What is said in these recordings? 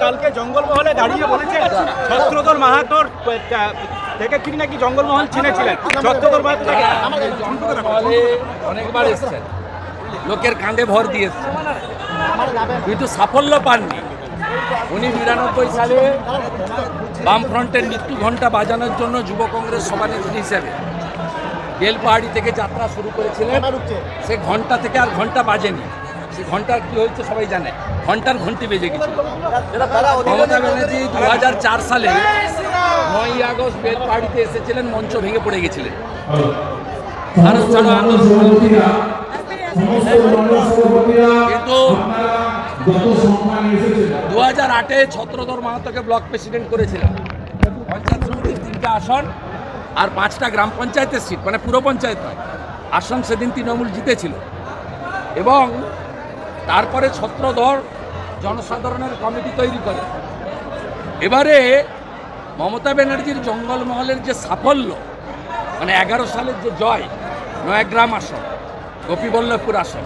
কালকে জঙ্গলমহলে দাঁড়িয়ে বলেছে ছত্রধর মাহাতোর থেকে তিনি নাকি জঙ্গলমহল চিনেছিলেন। ছত্রধর মাহাতো থেকে অনেকবার এসছেন, লোকের কাঁধে ভর দিয়ে এসছেন, কিন্তু সাফল্য পাননি। উনি ৯২ সালে বামফ্রন্টের মৃত্যু ঘণ্টা বাজানোর জন্য যুব কংগ্রেস সভানেত্রী হিসেবে বেলপাহাড়ি থেকে যাত্রা শুরু করেছিলেন। সে ঘন্টা থেকে আর ঘন্টা বাজেনি। সে ঘন্টার কি হয়েছে সবাই জানে, ঘন্টার ঘন্টি বেজে গেছিল। মমতা ব্যানার্জি ২০০৪ সালে ৯ই আগস্ট বেলপাহাড়িতে এসেছিলেন, মঞ্চ ভেঙে পড়ে গেছিলেন। কিন্তু ২০০৮-এ ছত্রধর মাহাতোকে ব্লক প্রেসিডেন্ট করেছিলেন। পঞ্চায়েত সমিতির ৩টে আসন আর ৫টা গ্রাম পঞ্চায়েতের সিট, মানে পুরো পঞ্চায়েত নয়, আসন সেদিন তৃণমূল জিতেছিল। এবং তারপরে ছত্রধর জনসাধারণের কমিটি তৈরি করে। এবারে মমতা ব্যানার্জির জঙ্গলমহলের যে সাফল্য, মানে ১১ সালের যে জয়, নয়াগ্রাম আসন, গোপীবল্লভপুর আসন,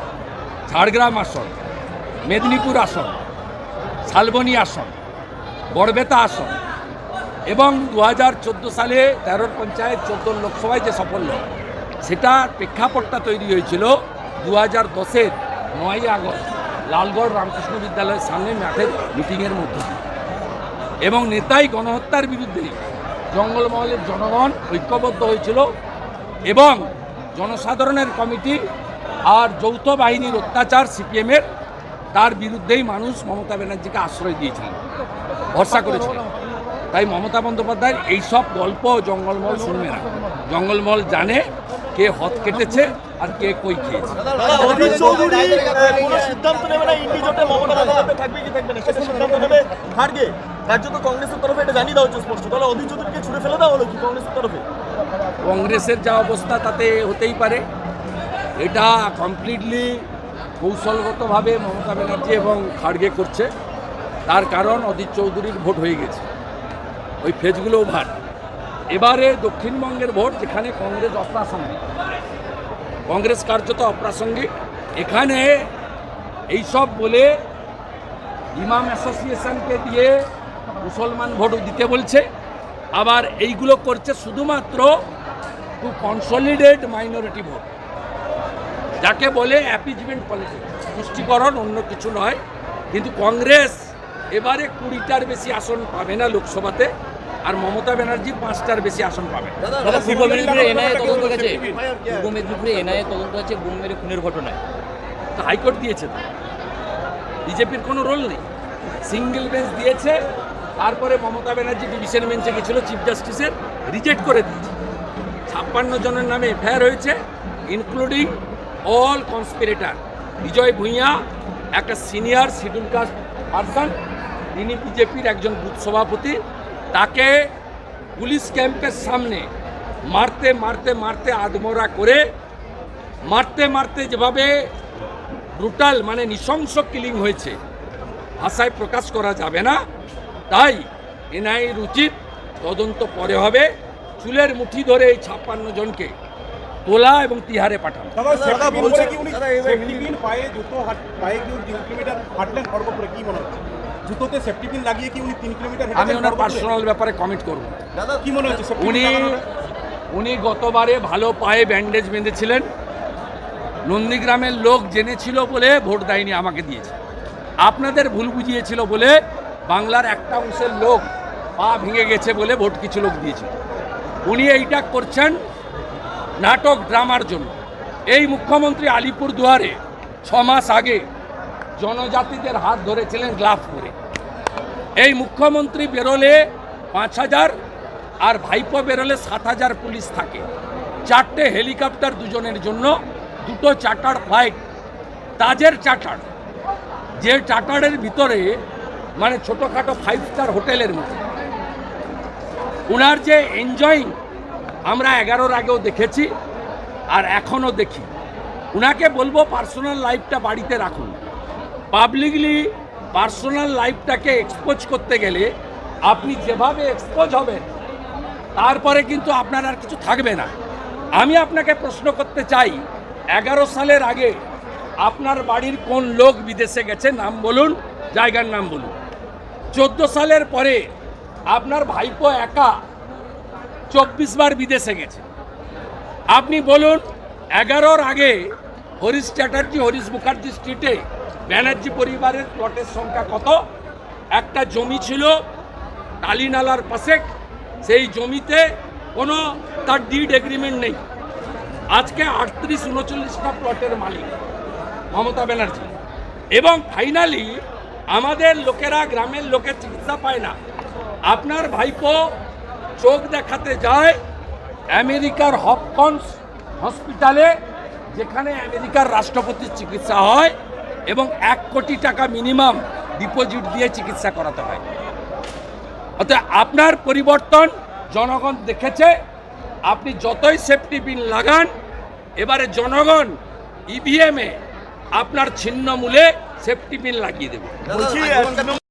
ঝাড়গ্রাম আসন, মেদিনীপুর আসন, শালবনী আসন, বড়বেতা আসন, এবং ২০১৪ সালে ১৩ পঞ্চায়েত ১৪ লোকসভায় যে সাফল্য, সেটার প্রেক্ষাপটটা তৈরি হয়েছিল ২০১০-এর ৯ই আগস্ট লালগড় রামকৃষ্ণ বিদ্যালয়ের সামনে মাঠের মিটিংয়ের মধ্যে। এবং নেতাই গণহত্যার বিরুদ্ধে জঙ্গলমহলের জনগণ ঐক্যবদ্ধ হয়েছিল এবং জনসাধারণের কমিটি আর যৌথ বাহিনীর অত্যাচার সিপিএমের, তার বিরুদ্ধেই মানুষ মমতা ব্যানার্জিকে আশ্রয় দিয়েছিলেন, ভরসা করেছিলেন। তাই মমতা বন্দ্যোপাধ্যায়ের এইসব গল্প জঙ্গলমহল শুনবে না। জঙ্গলমহল জানে কে হদ কেটেছে আর কে কই খেয়েছে। সিদ্ধান্ত নেবে না ইন্ডি জোটে মমতা বন্দ্যোপাধ্যায় থাকবে কি থাকবে না, সেটা সিদ্ধান্ত নেবে খার্গে। রাজ্য তো কংগ্রেসের তরফে এটা জানিয়ে দেওয়া হচ্ছে স্পষ্ট। তাহলে অধীর চৌধুরীকে ছুড়ে ফেলে দেওয়া হলো কি কংগ্রেসের তরফে? কংগ্রেসের যা অবস্থা তাতে হতেই পারে। এটা কমপ্লিটলি কৌশলগতভাবে মমতা ব্যানার্জি এবং খাড়গে করছে। তার কারণ অধীর চৌধুরীর ভোট হয়ে গেছে, ওই ফেজগুলো ওভার। এবারে দক্ষিণবঙ্গের ভোট, যেখানে কংগ্রেস অপ্রাসঙ্গিক, কংগ্রেস কার্যত অপ্রাসঙ্গিক, এখানে এইসব বলে ইমাম অ্যাসোসিয়েশনকে দিয়ে মুসলমান ভোট দিতে বলছে। আবার এইগুলো করছে শুধুমাত্র টু কনসলিডেট মাইনরিটি ভোট, যাকে বলে অ্যাপিজমেন্ট পলিটিক্স, তুষ্টিকরণ, অন্য কিছু নয়। কিন্তু কংগ্রেস এবারে 20টার বেশি আসন পাবে না লোকসভাতে, আর মমতা ব্যানার্জি 5টার বেশি আসন পাবে। পূর্ব মেদিনীপুরে এনআইএ তদন্ত গেছে, পূর্ব মেদিনীপুরে এনআইএ তদন্ত আছে বোম মেরে খুনের ঘটনায়। হাইকোর্ট দিয়েছে, তো বিজেপির কোনো রোল নেই, সিঙ্গেল বেঞ্চ দিয়েছে। তারপরে মমতা ব্যানার্জি ডিভিশন বেঞ্চে গেছিল, চিফ জাস্টিসের, রিজেক্ট করে দিয়েছে। 56 জনের নামে এফআইআর হয়েছে, ইনক্লুডিং অল কনস্পিরেটার। বিজয় ভূঁইয়া একটা সিনিয়র শিডিউল কাস্ট পারসন, তিনি বিজেপির একজন বুথ সভাপতি। তাকে পুলিশ ক্যাম্পের সামনে মারতে মারতে মারতে আদমরা করে, মারতে মারতে যেভাবে ব্রুটাল, মানে নৃশংস কিলিং হয়েছে, ভাষায় প্রকাশ করা যাবে না। তাই এনআইএর উচিত তদন্ত পরে হবে, চুলের মুঠি ধরে এই 56 জনকে তোলা এবং তিহারে পাঠানো। আমি ওনার পার্সোনাল ব্যাপারে কমেন্ট করব। উনি গতবারে ভালো পায়ে ব্যান্ডেজ বেঁধেছিলেন, নন্দীগ্রামের লোক জেনেছিল বলে ভোট দেয়নি, আমাকে দিয়েছে। আপনাদের ভুল বুঝিয়েছিল বলে বাংলার একটা অংশের লোক পা ভেঙে গেছে বলে ভোট কিছু লোক দিয়েছিল। উনি এইটা করছেন নাটক, ড্রামার জন্য। এই মুখ্যমন্ত্রী আলিপুরদুয়ারে 6 মাস আগে জনজাতিদের হাত ধরেছিলেন গ্লাভ করে। এই মুখ্যমন্ত্রী বেরোলে 5000 আর ভাইপো বেরোলে 7000 পুলিশ থাকে, 4টে হেলিকপ্টার দুজনের জন্য, 2টো চার্টার ফ্লাইট, তাজের চার্টার, যে চার্টারের ভিতরে মানে ছোটোখাটো 5 স্টার হোটেলের মতো। ওনার যে এনজয়িং আমরা 11-র আগেও দেখেছি আর এখনও দেখি। ওনাকে বলবো পার্সোনাল লাইফটা বাড়িতে রাখুন। পাবলিকলি পার্সোনাল লাইফটাকে এক্সপোজ করতে গেলে আপনি যেভাবে এক্সপোজ হবেন, তারপরে কিন্তু আপনার আর কিছু থাকবে না। আমি আপনাকে প্রশ্ন করতে চাই, 11 সালের আগে আপনার বাড়ির কোন লোক বিদেশে গেছে? নাম বলুন, জায়গার নাম বলুন। 14 সালের পরে আপনার ভাইপো একা 24 বার বিদেশে গেছে। আপনি বলুন 11-র আগে হরিশ চ্যাটার্জি হরিশ মুখার্জি স্ট্রিটে ব্যানার্জি পরিবারের প্লটের সংখ্যা কত? একটা জমি ছিল টালিনালার পাশে, সেই জমিতে কোনো তার ডিড এগ্রিমেন্ট নেই। আজকে 38-39টা প্লটের মালিক মমতা ব্যানার্জি। এবং ফাইনালি আমাদের লোকেরা, গ্রামের লোকের চিকিৎসা পায় না। আপনার ভাইপো চোখ দেখাতে যায় আমেরিকার হপকন্স হসপিটালে, যেখানে আমেরিকার রাষ্ট্রপতির চিকিৎসা হয় এবং 1 কোটি টাকা মিনিমাম ডিপোজিট দিয়ে চিকিৎসা করাতে হয়। অর্থাৎ আপনার পরিবর্তন জনগণ দেখেছে। আপনি যতই সেফটি পিন লাগান, এবারে জনগণ ইভিএমে আপনার ছিন্নমূলে সেফটি পিন লাগিয়ে দেবে। বলছি